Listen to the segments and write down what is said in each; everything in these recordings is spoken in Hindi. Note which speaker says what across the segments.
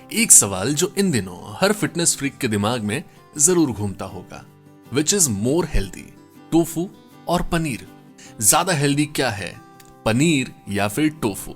Speaker 1: एक सवाल जो इन दिनों हर फिटनेस फ्रीक के दिमाग में जरूर घूमता होगा, which is more healthy, tofu और पनीर? ज्यादा हेल्दी क्या है, पनीर या फिर टोफू?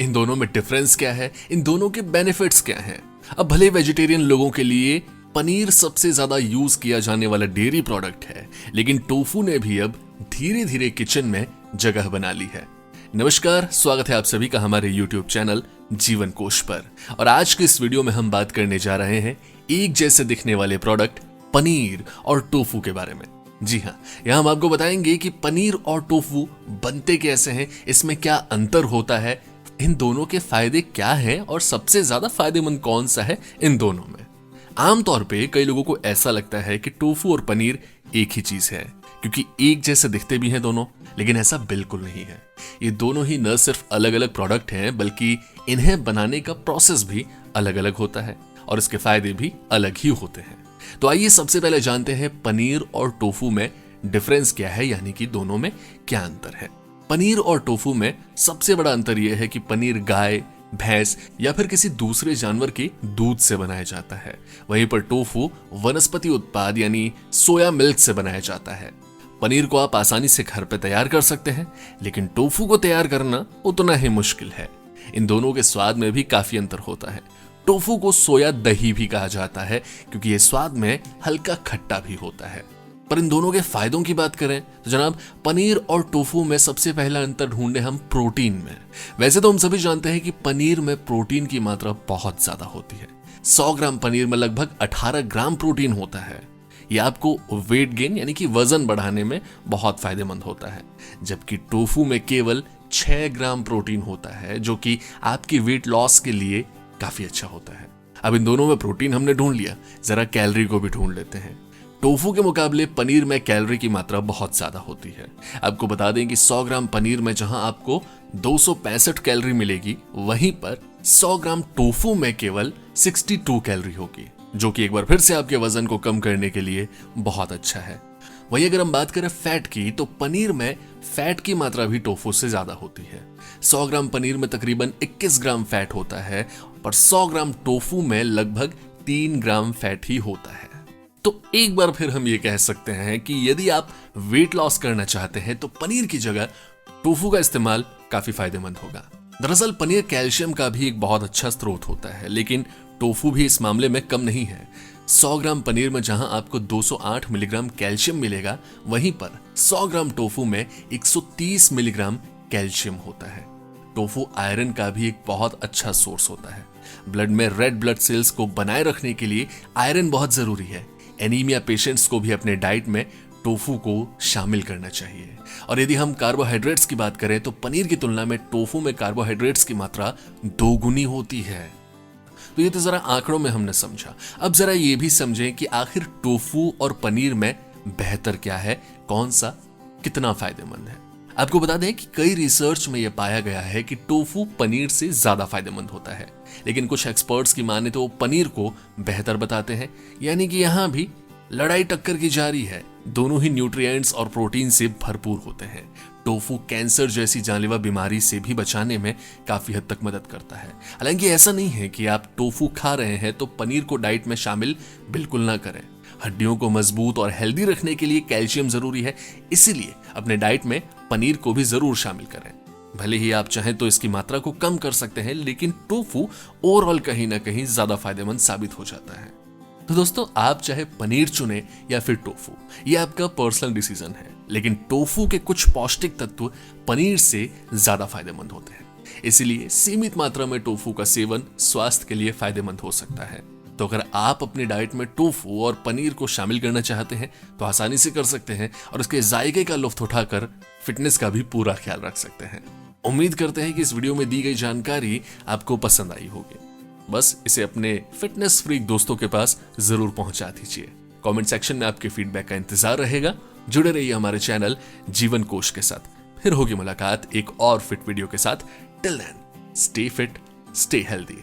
Speaker 1: इन दोनों में डिफरेंस क्या है, इन दोनों के बेनिफिट्स क्या हैं? अब भले वेजिटेरियन लोगों के लिए पनीर सबसे ज्यादा यूज किया जाने वाला डेयरी प्रोडक्ट है, लेकिन टोफू ने भी अब धीरे धीरे किचन में जगह बना ली है। नमस्कार, स्वागत है आप सभी का हमारे YouTube चैनल जीवन कोश पर। और आज के इस वीडियो में हम बात करने जा रहे हैं एक जैसे दिखने वाले प्रोडक्ट पनीर और टोफू के बारे में। जी हाँ, यहाँ हम आपको बताएंगे कि पनीर और टोफू बनते कैसे हैं, इसमें क्या अंतर होता है, इन दोनों के फायदे क्या हैं और सबसे ज्यादा फायदेमंद कौन सा है इन दोनों में। आमतौर पे कई लोगों को ऐसा लगता है कि टोफू और पनीर एक ही चीज है, क्योंकि एक जैसे दिखते भी हैं दोनों, लेकिन ऐसा बिल्कुल नहीं है। ये दोनों ही न सिर्फ अलग अलग प्रोडक्ट हैं, बल्कि इन्हें बनाने का प्रोसेस भी अलग अलग होता है और इसके फायदे भी अलग ही होते हैं। तो आइए सबसे पहले जानते हैं पनीर और टोफू में डिफरेंस क्या है, यानी कि दोनों में क्या अंतर है। पनीर और टोफू में सबसे बड़ा अंतर यह है कि पनीर गाय, भैंस या फिर किसी दूसरे जानवर के दूध से बनाया जाता है, वहीं पर टोफू वनस्पति उत्पाद यानी सोया मिल्क से बनाया जाता है। पनीर को आप आसानी से घर पे तैयार कर सकते हैं, लेकिन टोफू को तैयार करना उतना ही मुश्किल है। इन दोनों के स्वाद में भी काफी अंतर होता है। टोफू को सोया दही भी कहा जाता है, क्योंकि ये स्वाद में हल्का खट्टा भी होता है। पर इन दोनों के फायदों की बात करें तो जनाब, पनीर और टोफू में सबसे पहला अंतर ढूंढे हम प्रोटीन में। वैसे तो हम सभी जानते हैं कि पनीर में प्रोटीन की मात्रा बहुत ज्यादा होती है। 100 ग्राम पनीर में लगभग 18 ग्राम प्रोटीन होता है। ये आपको वेट गेन यानी कि वजन बढ़ाने में बहुत फायदेमंद होता है, जबकि टोफू में केवल 6 ग्राम प्रोटीन होता है, जो कि आपकी वेट लॉस के लिए काफी अच्छा होता है। अब इन दोनों में प्रोटीन हमने ढूंढ लिया, जरा कैलोरी को भी ढूंढ लेते हैं। टोफू के मुकाबले पनीर में कैलोरी की मात्रा बहुत ज्यादा होती है। आपको बता दें कि 100 ग्राम पनीर में जहां आपको 265 कैलोरी मिलेगी, वहीं पर 100 ग्राम टोफू में केवल 62 कैलोरी होगी, जो कि एक बार फिर से आपके वजन को कम करने के लिए बहुत अच्छा है। वहीं अगर हम बात करें फैट की, तो पनीर में फैट की मात्रा भी टोफू से ज्यादा होती है। 100 ग्राम पनीर में तकरीबन 21 ग्राम फैट होता है, और 100 ग्राम टोफू में लगभग 3 ग्राम फैट ही होता है। तो एक बार फिर हम ये कह सकते हैं कि यदि आप वेट लॉस करना चाहते हैं तो पनीर की जगह टोफू का इस्तेमाल काफी फायदेमंद होगा। दरअसल पनीर कैल्शियम का भी एक बहुत अच्छा स्रोत होता है, लेकिन टोफू भी इस मामले में कम नहीं है। 100 ग्राम पनीर में जहां आपको 208 मिलीग्राम कैल्शियम मिलेगा, वहीं पर 100 ग्राम टोफू में 130 मिलीग्राम कैल्शियम होता है। टोफू आयरन का भी एक बहुत अच्छा सोर्स होता है। ब्लड में रेड ब्लड सेल्स को बनाए रखने के लिए आयरन बहुत जरूरी है। एनीमिया पेशेंट्स को भी अपने डाइट में टोफू को शामिल करना चाहिए। और यदि हम कार्बोहाइड्रेट्स की बात करें तो पनीर की तुलना में टोफू में कार्बोहाइड्रेट्स की मात्रा 2 गुनी होती है। तो ये तो जरा आंकड़ों में हमने समझा। अब जरा ये भी समझें कि आखिर टोफू और पनीर में बेहतर क्या है, कौन सा कितना फायदेमंद है। आपको बता दें कि कई रिसर्च में यह पाया गया है कि टोफू पनीर से ज्यादा फायदेमंद होता है, लेकिन कुछ एक्सपर्ट्स की माने तो वो पनीर को बेहतर बताते हैं। यानी कि यहां भी लड़ाई टक्कर की जारी है। दोनों ही न्यूट्रिएंट्स और प्रोटीन से भरपूर होते हैं। टोफू कैंसर जैसी जानलेवा बीमारी से भी बचाने में काफी हद तक मदद करता है। हालांकि ऐसा नहीं है कि आप टोफू खा रहे हैं तो पनीर को डाइट में शामिल बिल्कुल ना करें। हड्डियों को मजबूत और हेल्दी रखने के लिए कैल्शियम जरूरी है, इसीलिए अपने डाइट में पनीर को भी जरूर शामिल करें। भले ही आप चाहें तो इसकी मात्रा को कम कर सकते हैं, लेकिन टोफू ओवरऑल कहीं ना कहीं ज्यादा फायदेमंद साबित हो जाता है। तो दोस्तों, आप चाहे पनीर चुने या फिर टोफू, ये आपका पर्सनल डिसीजन है, लेकिन टोफू के कुछ पौष्टिक तत्व पनीर से ज्यादा फायदेमंद होते हैं। इसीलिए सीमित मात्रा में टोफू का सेवन स्वास्थ्य के लिए फायदेमंद हो सकता है। तो अगर आप अपनी डाइट में टोफू और पनीर को शामिल करना चाहते हैं तो आसानी से कर सकते हैं और इसके जायके का लुत्फ उठाकर फिटनेस का भी पूरा ख्याल रख सकते हैं। उम्मीद करते हैं कि इस वीडियो में दी गई जानकारी आपको पसंद आई होगी। बस इसे अपने फिटनेस फ्रीक दोस्तों के पास जरूर पहुंचा दीजिए। कमेंट सेक्शन में आपके फीडबैक का इंतजार रहेगा। जुड़े रहिए हमारे चैनल जीवन कोश के साथ। फिर होगी मुलाकात एक और फिट वीडियो के साथ। Till then, stay fit, stay healthy.